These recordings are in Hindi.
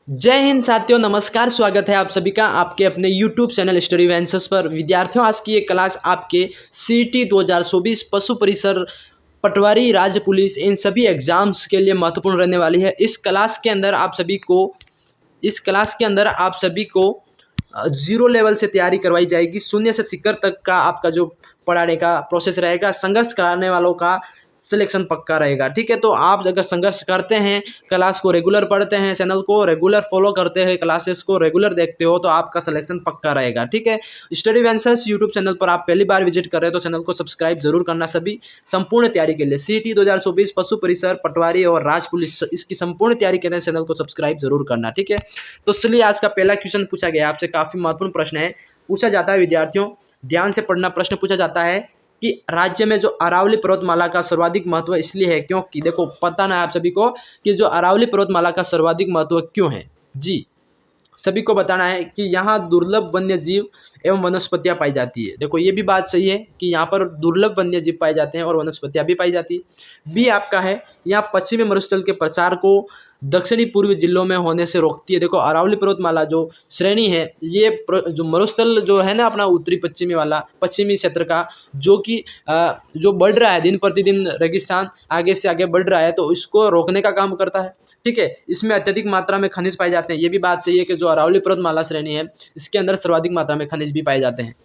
जय हिंद साथियों, नमस्कार। स्वागत है आप सभी का आपके अपने YouTube चैनल स्टडी वेंचर्स पर। विद्यार्थियों, आज की ये क्लास आपके सीटी 2024 पशु परिसर, पटवारी, राज्य पुलिस, इन सभी एग्जाम्स के लिए महत्वपूर्ण रहने वाली है। इस क्लास के अंदर आप सभी को जीरो लेवल से तैयारी करवाई जाएगी। शून्य से शिखर तक का आपका जो पढ़ाने का प्रोसेस रहेगा, संघर्ष कराने वालों का सिलेक्शन पक्का रहेगा। ठीक है, तो आप अगर संघर्ष करते हैं, क्लास को रेगुलर पढ़ते हैं, चैनल को रेगुलर फॉलो करते हैं, क्लासेस को रेगुलर देखते हो, तो आपका सिलेक्शन पक्का रहेगा। ठीक है, स्टडी वेंचर्स यूट्यूब चैनल पर आप पहली बार विजिट कर रहे हो तो चैनल को सब्सक्राइब जरूर करना। सभी संपूर्ण तैयारी के लिए सीटी 2024 पशु परिसर, पटवारी और राज्य पुलिस, इसकी संपूर्ण तैयारी के लिए चैनल को सब्सक्राइब जरूर करना। ठीक है, तो चलिए आज का पहला क्वेश्चन पूछा गया आपसे, काफी महत्वपूर्ण प्रश्न है। पूछा जाता है, विद्यार्थियों ध्यान से पढ़ना। प्रश्न पूछा जाता है कि राज्य में जो अरावली पर्वतमाला का सर्वाधिक महत्व इसलिए है क्योंकि, देखो पता ना आप सभी को कि जो अरावली पर्वतमाला का सर्वाधिक महत्व क्यों है। जी, सभी को बताना है कि यहाँ दुर्लभ वन्य जीव एवं वनस्पतियाँ पाई जाती है। देखो ये भी बात सही है कि यहाँ पर दुर्लभ वन्य जीव पाए जाते हैं और वनस्पतियाँ भी पाई जाती है। बी आपका है, यहाँ पश्चिमी मरुस्थल के प्रसार को दक्षिणी पूर्वी जिलों में होने से रोकती है। देखो अरावली पर्वतमाला जो श्रेणी है, ये जो मरुस्थल जो है ना अपना उत्तरी पश्चिमी वाला, पश्चिमी क्षेत्र का, जो कि जो बढ़ रहा है दिन प्रतिदिन, रेगिस्तान आगे से आगे बढ़ रहा है, तो इसको रोकने का काम करता है। ठीक है, इसमें अत्यधिक मात्रा में खनिज पाए जाते हैं। ये भी बात सही है कि जो अरावली पर्वतमाला श्रेणी है, इसके अंदर सर्वाधिक मात्रा में खनिज भी पाए जाते हैं।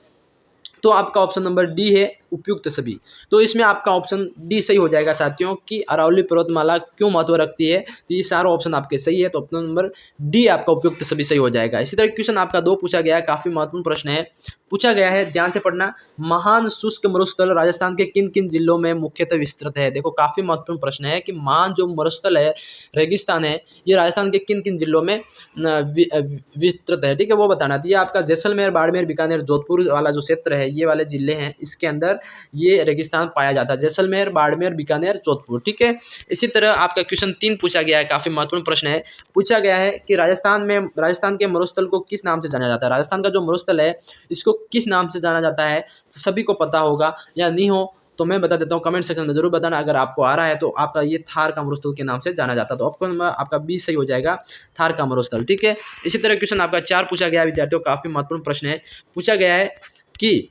तो आपका ऑप्शन नंबर डी है, उपयुक्त सभी। तो इसमें आपका ऑप्शन डी सही हो जाएगा साथियों, कि अरावली पर्वतमाला क्यों महत्व रखती है। तो ये सारा ऑप्शन आपके सही है, तो ऑप्शन नंबर डी आपका उपयुक्त सभी सही हो जाएगा। इसी तरह क्वेश्चन आपका 2 पूछा गया है, काफी महत्वपूर्ण प्रश्न है। पूछा गया है, ध्यान से पढ़ना, महान शुष्क मरुस्थल राजस्थान के किन किन जिलों में मुख्यतः विस्तृत है। देखो काफी महत्वपूर्ण प्रश्न है कि महान जो मरुस्थल है, रेगिस्तान है, ये राजस्थान के किन किन जिलों में विस्तृत है। ठीक है, वो बताना। तो ये आपका जैसलमेर, बाड़मेर, बीकानेर, जोधपुर वाला जो क्षेत्र है, ये वाले जिले हैं, इसके अंदर ये रेगिस्तान पाया जाता है। जैसलमेर, बाड़मेर, बीकानेर, जोधपुर। ठीक है, इसी तरह आपका क्वेश्चन 3 पूछा गया है, काफी महत्वपूर्ण प्रश्न है। पूछा गया है कि राजस्थान के मरुस्थल को किस नाम से जाना जाता है। राजस्थान का जो मरुस्थल है, इसको किस नाम से जाना जाता है। सभी को पता होगा या नहीं हो तो मैं बता देता हूँ, कमेंट सेक्शन में जरूर बताना। अगर आपको आ रहा है तो आपका ये थार का मरुस्थल के नाम से जाना जाता है। तो आपका बी सही हो जाएगा, थार का मरुस्थल। ठीक है, इसी तरह क्वेश्चन आपका 4 पूछा गया विद्यार्थियों, काफी महत्वपूर्ण प्रश्न है। पूछा गया है कि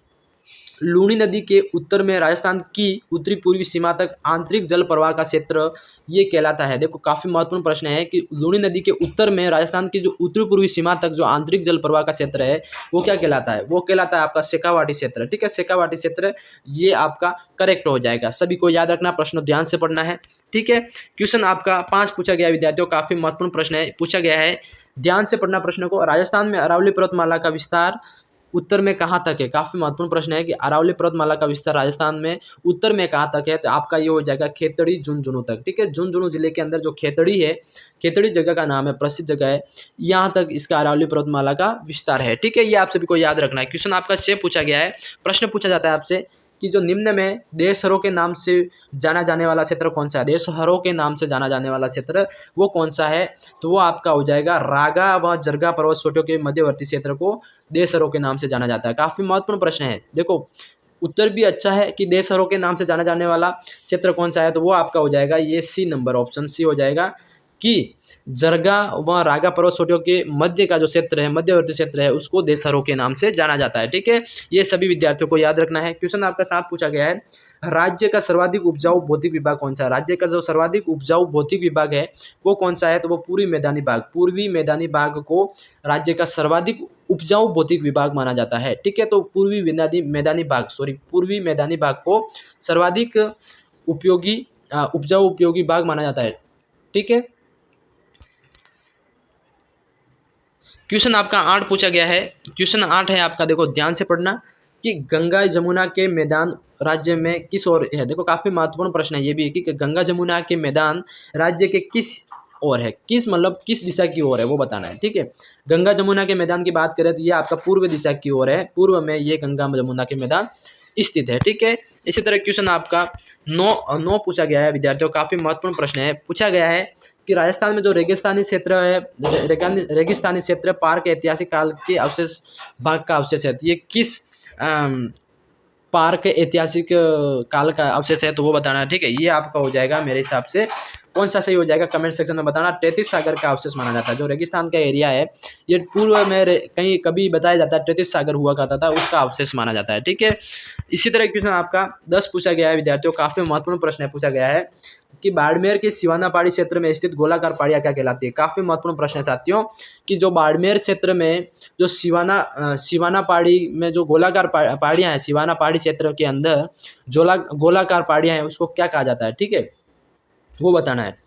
लूनी नदी के उत्तर में राजस्थान की उत्तरी पूर्वी सीमा तक आंतरिक जल प्रवाह का क्षेत्र ये कहलाता है। देखो काफी महत्वपूर्ण प्रश्न है कि लूनी नदी के उत्तर में राजस्थान की जो उत्तरी पूर्वी सीमा तक जो आंतरिक जल प्रवाह का क्षेत्र है, वो क्या कहलाता है। वो कहलाता है आपका शेखावाटी क्षेत्र। ठीक है, शेखावाटी क्षेत्र ये आपका करेक्ट हो जाएगा। सभी को याद रखना, प्रश्न ध्यान से पढ़ना है। ठीक है, क्वेश्चन आपका 5 पूछा गया विद्यार्थियों, काफी महत्वपूर्ण प्रश्न है। पूछा गया है, ध्यान से पढ़ना प्रश्न को, राजस्थान में अरावली पर्वतमाला का विस्तार उत्तर में कहाँ तक है। काफी महत्वपूर्ण प्रश्न है कि अरावली पर्वतमाला का विस्तार राजस्थान में उत्तर में कहाँ तक है। तो आपका ये हो जाएगा खेतड़ी, झुंझुनू तक। ठीक है, झुंझुनू जिले के अंदर जो खेतड़ी है, खेतड़ी जगह का नाम है, प्रसिद्ध जगह है, यहाँ तक इसका अरावली पर्वतमाला का विस्तार है। ठीक है, ये आप सभी को याद रखना है। क्वेश्चन आपका 6 पूछा गया है। प्रश्न पूछा जाता है आपसे कि जो निम्न में देशहरों के नाम से जाना जाने वाला क्षेत्र कौन सा है। देशहरों के नाम से जाना जाने वाला क्षेत्र वो कौन सा है। तो वो आपका हो जाएगा रागा व जरगा पर्वत श्रेणियों के मध्यवर्ती क्षेत्र को देशहरों के नाम से जाना जाता है। काफी महत्वपूर्ण प्रश्न है। देखो उत्तर भी अच्छा है कि देशहरों के नाम से जाना जाने वाला क्षेत्र कौन सा है, तो वो आपका हो जाएगा ये सी नंबर, ऑप्शन सी हो जाएगा कि जरगा व रागा पर्वत श्रेणियों के मध्य का जो क्षेत्र है, मध्यवर्ती क्षेत्र है, उसको देशहरों के नाम से जाना जाता है। ठीक है, ये सभी विद्यार्थियों को याद रखना है। क्वेश्चन आपका 7 पूछा गया है, राज्य का सर्वाधिक उपजाऊ भौतिक विभाग कौन सा है। राज्य का जो सर्वाधिक उपजाऊ भौतिक विभाग है वो कौन सा है, तो वो पूर्वी मैदानी भाग, पूर्वी मैदानी भाग को राज्य का सर्वाधिक उपजाऊ भौतिक विभाग माना जाता है। ठीक है, तो पूर्वी मैदानी भाग को सर्वाधिक उपजाऊ उपयोगी भाग माना जाता है। ठीक है, क्वेश्चन आपका 8 पूछा गया है। क्वेश्चन 8 है आपका, देखो ध्यान से पढ़ना, कि गंगा जमुना के मैदान राज्य में किस ओर है। देखो काफी महत्वपूर्ण प्रश्न है ये भी, कि गंगा जमुना के मैदान राज्य के किस ओर है। किस मतलब किस दिशा की ओर है, वो बताना है। ठीक है, गंगा जमुना के मैदान की बात करें तो ये आपका पूर्व दिशा की ओर है, पूर्व में ये गंगा जमुना के मैदान स्थित है। ठीक है, इसी तरह क्वेश्चन आपका 9 पूछा गया है विद्यार्थियों, काफी महत्वपूर्ण प्रश्न है। पूछा गया है कि राजस्थान में जो रेगिस्तानी क्षेत्र है, रेगिस्तानी क्षेत्र पार्क ऐतिहासिक काल के अवशेष भाग का अवशेष है। ये किस पार्क ऐतिहासिक काल का अवशेष है, तो वो बताना है। ठीक है, ये आपका हो जाएगा मेरे हिसाब से कौन सा सही हो जाएगा कमेंट सेक्शन में बताना। 33 सागर का अवशेष माना जाता है। जो रेगिस्तान का एरिया है ये पूर्व में कहीं कभी बताया जाता है 33 सागर हुआ करता था, उसका अवशेष माना जाता है। ठीक है, इसी तरह क्वेश्चन आपका 10 पूछा गया है विद्यार्थियों, काफी महत्वपूर्ण प्रश्न है, पूछा गया है कि बाड़मेर के सिवाना पहाड़ी क्षेत्र में स्थित गोलाकार पहाड़ियां क्या कहलाती है। काफी महत्वपूर्ण प्रश्न है साथियों कि जो बाड़मेर क्षेत्र में जो सिवाना पहाड़ी में जो गोलाकार पहाड़ियां हैं, सिवाना पहाड़ी क्षेत्र के अंदर गोलाकार पहाड़ियां हैं, उसको क्या कहा जाता है। ठीक है, वो बताना है।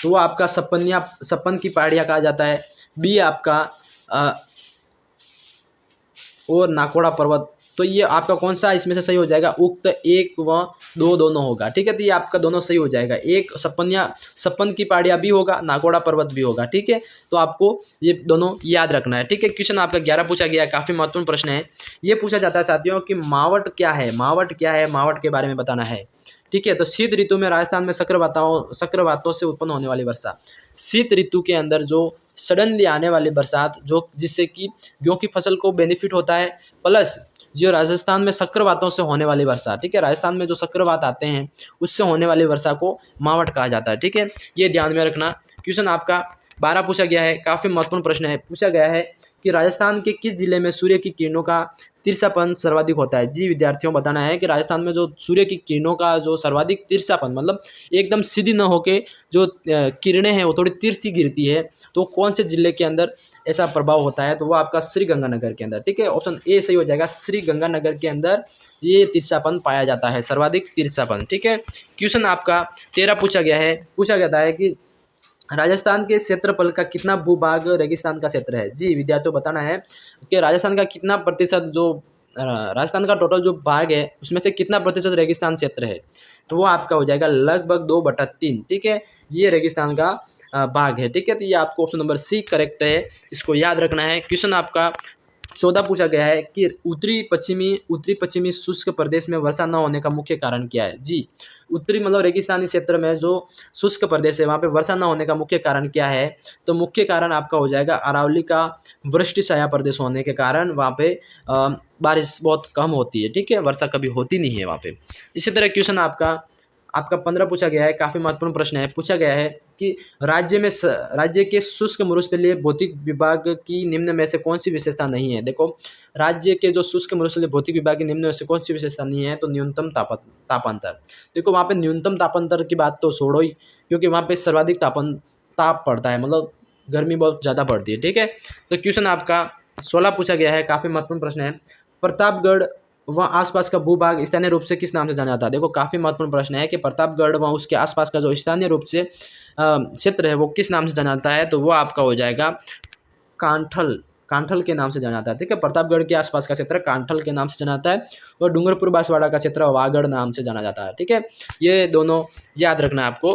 तो वो आपका सपन की पहाड़ियां कहा जाता है। बी आपका और नाकोड़ा पर्वत। तो ये आपका कौन सा इसमें से सही हो जाएगा, उक्त 1 व 2 दोनों होगा। ठीक है, तो ये आपका दोनों सही हो जाएगा, एक सपन की पहाड़ियां भी होगा, नाकोड़ा पर्वत भी होगा। ठीक है, तो आपको ये दोनों याद रखना है। ठीक है, क्वेश्चन आपका 11 पूछा गया है, काफी महत्वपूर्ण प्रश्न है। ये पूछा जाता है साथियों कि मावट क्या है, मावट क्या है, मावट के बारे में बताना है। ठीक है, तो शीत ऋतु में राजस्थान में चक्रवातों से उत्पन्न होने वाली वर्षा। शीत ऋतु के अंदर जो सडनली आने वाली बरसात, जो जिससे कि गेहूं की फसल को बेनिफिट होता है, प्लस जो राजस्थान में चक्रवातों से होने वाली वर्षा। ठीक है, राजस्थान में जो चक्रवात आते हैं उससे होने वाली वर्षा को मावट कहा जाता है। ठीक है, ये ध्यान में रखना। क्वेश्चन आपका 12 पूछा गया है, काफी महत्वपूर्ण प्रश्न है। पूछा गया है कि राजस्थान के किस जिले में सूर्य की किरणों का तिरछापन सर्वाधिक होता है। जी विद्यार्थियों, बताना है कि राजस्थान में जो सूर्य की किरणों का जो सर्वाधिक तिरछापन, मतलब एकदम सीधी न होके जो किरणें हैं वो थोड़ी तिरछी गिरती है, तो कौन से जिले के अंदर ऐसा प्रभाव होता है, तो वो आपका श्री गंगानगर के अंदर। ठीक है, ऑप्शन ए सही हो जाएगा, श्री गंगानगर के अंदर ये तिरछापन पाया जाता है, सर्वाधिक तिरछापन। ठीक है, क्वेश्चन आपका 13 पूछा गया है। पूछा जाता है कि राजस्थान के क्षेत्रफल का कितना भूभाग रेगिस्तान का क्षेत्र है। जी विद्यार्थियों, बताना है कि राजस्थान का कितना प्रतिशत जो राजस्थान का टोटल जो भाग है उसमें से कितना प्रतिशत रेगिस्तान क्षेत्र है, तो वो आपका हो जाएगा लगभग 2/3। ठीक है, ये रेगिस्तान का भाग है। ठीक है, तो ये आपको ऑप्शन नंबर सी करेक्ट है, इसको याद रखना है। क्वेश्चन आपका 14 पूछा गया है कि उत्तरी पश्चिमी शुष्क प्रदेश में वर्षा न होने का मुख्य कारण क्या है। जी, उत्तरी मतलब रेगिस्तानी क्षेत्र में जो शुष्क प्रदेश है वहाँ पे वर्षा न होने का मुख्य कारण क्या है, तो मुख्य कारण आपका हो जाएगा अरावली का वृष्टि छाया प्रदेश होने के कारण वहाँ पे बारिश बहुत कम होती है। ठीक है, वर्षा कभी होती नहीं है वहाँ पे। इसी तरह क्वेश्चन आपका 15 पूछा गया है, काफ़ी महत्वपूर्ण प्रश्न है। पूछा गया है कि राज्य के शुष्क मरुस्थलीय भौतिक विभाग की निम्न में से कौन सी विशेषता नहीं है। देखो, राज्य के जो शुष्क मरुस्थलीय भौतिक विभाग की निम्न में से कौन सी विशेषता नहीं है, तो न्यूनतम तापांतर। देखो, वहाँ पे न्यूनतम तापांतर की बात तो छोड़ो ही, क्योंकि वहाँ पे सर्वाधिक ताप पड़ता है, मतलब गर्मी बहुत ज़्यादा पड़ती है। ठीक है, तो क्वेश्चन आपका 16 पूछा गया है, काफ़ी महत्वपूर्ण प्रश्न है। प्रतापगढ़ व आसपास का भूभाग स्थानीय रूप से किस नाम से जाना जाता है। देखो, काफ़ी महत्वपूर्ण प्रश्न है कि प्रतापगढ़ व उसके आसपास का जो स्थानीय रूप से क्षेत्र है वो किस नाम से जाना जाता है, तो वो आपका हो जाएगा कांठल के नाम से जाना जाता है। ठीक है, प्रतापगढ़ के आसपास का क्षेत्र कांठल के नाम से जाना जाता है, और डूंगरपुर बांसवाड़ा का क्षेत्र वागड़ नाम से जाना जाता है। ठीक है, ये दोनों याद रखना है आपको।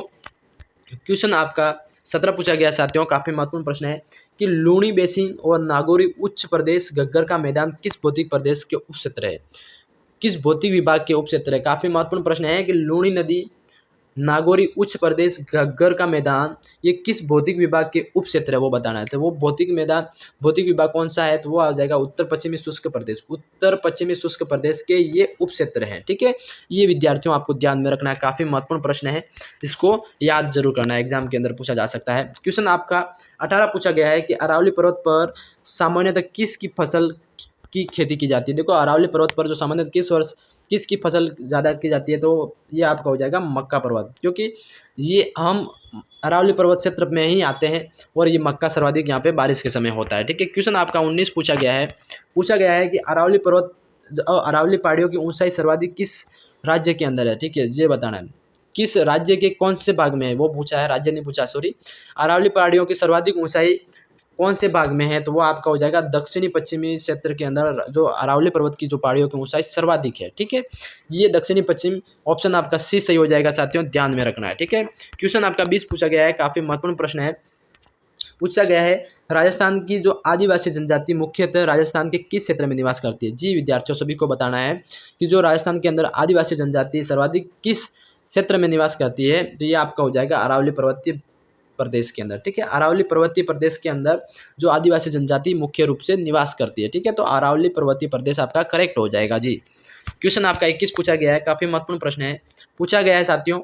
क्वेश्चन आपका 17 पूछा गया साथियों, काफ़ी महत्वपूर्ण प्रश्न है कि लूणी बेसिन और नागौरी उच्च प्रदेश घग्गर का मैदान किस भौतिक प्रदेश के उप क्षेत्र है, किस भौतिक विभाग के उप क्षेत्र है। काफ़ी महत्वपूर्ण प्रश्न है कि लूणी नदी, नागौरी उच्च प्रदेश, घग्गर का मैदान, ये किस भौतिक विभाग के उप क्षेत्र है वो बताना है। तो वो भौतिक विभाग कौन सा है, तो वो आ जाएगा उत्तर पश्चिमी शुष्क प्रदेश के ये उप क्षेत्र हैं। ठीक है, ये विद्यार्थियों आपको ध्यान में रखना है, काफ़ी महत्वपूर्ण प्रश्न है, इसको याद जरूर करना है, एग्जाम के अंदर पूछा जा सकता है। क्वेश्चन आपका 18 पूछा गया है कि अरावली पर्वत पर सामान्यतः किसकी फसल की खेती की जाती है। देखो, अरावली पर्वत पर जो सामान्यतः किसकी फसल ज़्यादा की जाती है, तो ये आपका हो जाएगा मक्का पर्वत, क्योंकि ये हम अरावली पर्वत क्षेत्र में ही आते हैं और ये मक्का सर्वाधिक यहाँ पे बारिश के समय होता है। ठीक है, क्वेश्चन आपका 19 पूछा गया है कि अरावली पहाड़ियों की ऊंचाई सर्वाधिक किस राज्य के अंदर है। ठीक है, ये बताना है किस राज्य के कौन से भाग में है, वो पूछा है, राज्य नहीं पूछा, सॉरी। अरावली पहाड़ियों की सर्वाधिक ऊंचाई कौन से भाग में है, तो वो आपका हो जाएगा दक्षिणी पश्चिमी क्षेत्र के अंदर, जो अरावली पर्वत की जो पहाड़ियों की ऊंचाई सर्वाधिक है। ठीक है, ये दक्षिणी पश्चिम, ऑप्शन आपका सी सही हो जाएगा साथियों, ध्यान में रखना है। ठीक है, क्वेश्चन आपका 20 पूछा गया है, काफी महत्वपूर्ण प्रश्न है। पूछा गया है राजस्थान की जो आदिवासी जनजाति मुख्यतः राजस्थान के किस क्षेत्र में निवास करती है। जी विद्यार्थियों, सभी को बताना है कि जो राजस्थान के अंदर आदिवासी जनजाति सर्वाधिक किस क्षेत्र में निवास करती है, तो ये आपका हो जाएगा अरावली पर्वतीय प्रदेश के अंदर। ठीक है, अरावली पर्वतीय प्रदेश के अंदर जो आदिवासी जनजाति मुख्य रूप से निवास करती है। ठीक है, तो अरावली पर्वतीय प्रदेश आपका करेक्ट हो जाएगा। जी, क्वेश्चन आपका 21 पूछा गया है, काफी महत्वपूर्ण प्रश्न है। पूछा गया है साथियों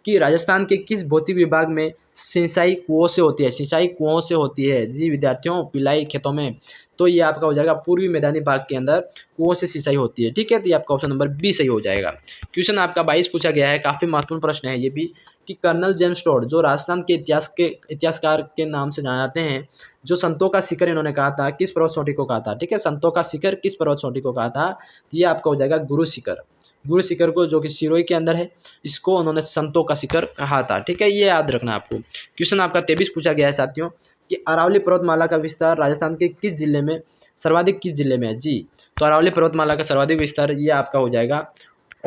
कि राजस्थान के किस भौतिक विभाग में सिंचाई कुओं से होती है? सिंचाई कुओं से होती है जी विद्यार्थियों, पिलाई खेतों में। तो ये आपका हो जाएगा पूर्वी मैदानी भाग के अंदर कुओं से सिंचाई होती है। ठीक है, तो ये आपका ऑप्शन नंबर बी सही हो जाएगा। क्वेश्चन आपका 22 पूछा गया है, काफ़ी महत्वपूर्ण प्रश्न है ये भी, कि कर्नल जेम्स टोड जो राजस्थान के इतिहासकार के नाम से जाने जाते हैं, जो संतों का शिखर इन्होंने कहा था, किस पर्वत चोटी को कहा था? ठीक है, संतों का शिखर किस पर्वत चोटी को कहा था? तो ये आपका हो जाएगा गुरु शिखर। गुरु शिखर को, जो कि सिरोही के अंदर है, इसको उन्होंने संतों का शिखर कहा था। ठीक है, ये याद रखना आपको। क्वेश्चन आपका 23 पूछा गया है साथियों, कि अरावली पर्वतमाला का विस्तार राजस्थान के किस जिले में सर्वाधिक किस जिले में है जी? तो अरावली पर्वतमाला का सर्वाधिक विस्तार ये आपका हो जाएगा,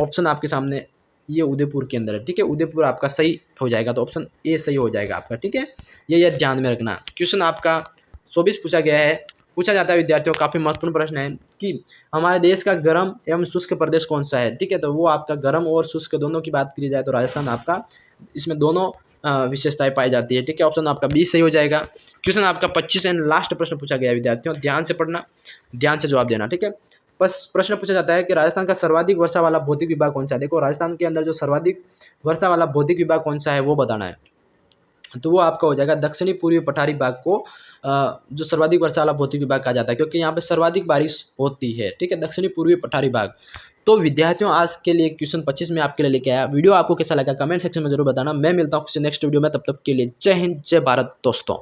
ऑप्शन आपके सामने, ये उदयपुर के अंदर है। ठीक है, उदयपुर आपका सही हो जाएगा, तो ऑप्शन ए सही हो जाएगा आपका। ठीक है, ये ध्यान में रखना। क्वेश्चन आपका 24 पूछा गया है, पूछा जाता है विद्यार्थियों, काफ़ी महत्वपूर्ण प्रश्न है, कि हमारे देश का गर्म एवं शुष्क प्रदेश कौन सा है? ठीक है, तो वो आपका गर्म और शुष्क दोनों की बात की जाए तो राजस्थान आपका इसमें दोनों विशेषताएं पाई जाती है। ठीक है, ऑप्शन आपका बी सही हो जाएगा। क्वेश्चन आपका 25 एंड लास्ट प्रश्न पूछा गया है विद्यार्थियों, ध्यान से पढ़ना, ध्यान से जवाब देना। ठीक है, बस प्रश्न पूछा जाता है कि राजस्थान का सर्वाधिक वर्षा वाला भौतिक विभाग कौन सा है? देखो, राजस्थान के अंदर जो सर्वाधिक वर्षा वाला भौतिक विभाग कौन सा है वो बताना है। तो वो आपका हो जाएगा दक्षिणी पूर्वी पठारी भाग को जो सर्वाधिक वर्षा वाला भौतिक विभाग कहा जाता है, क्योंकि यहाँ पे सर्वाधिक बारिश होती है। ठीक है, दक्षिणी पूर्वी पठारी भाग। तो विद्यार्थियों, आज के लिए क्वेश्चन 25 में आपके लिए लेके आया। वीडियो आपको कैसा लगा कमेंट सेक्शन में जरूर बताना। मैं मिलता हूँ किसी नेक्स्ट वीडियो में, तब तक के लिए जय हिंद, जय भारत दोस्तों।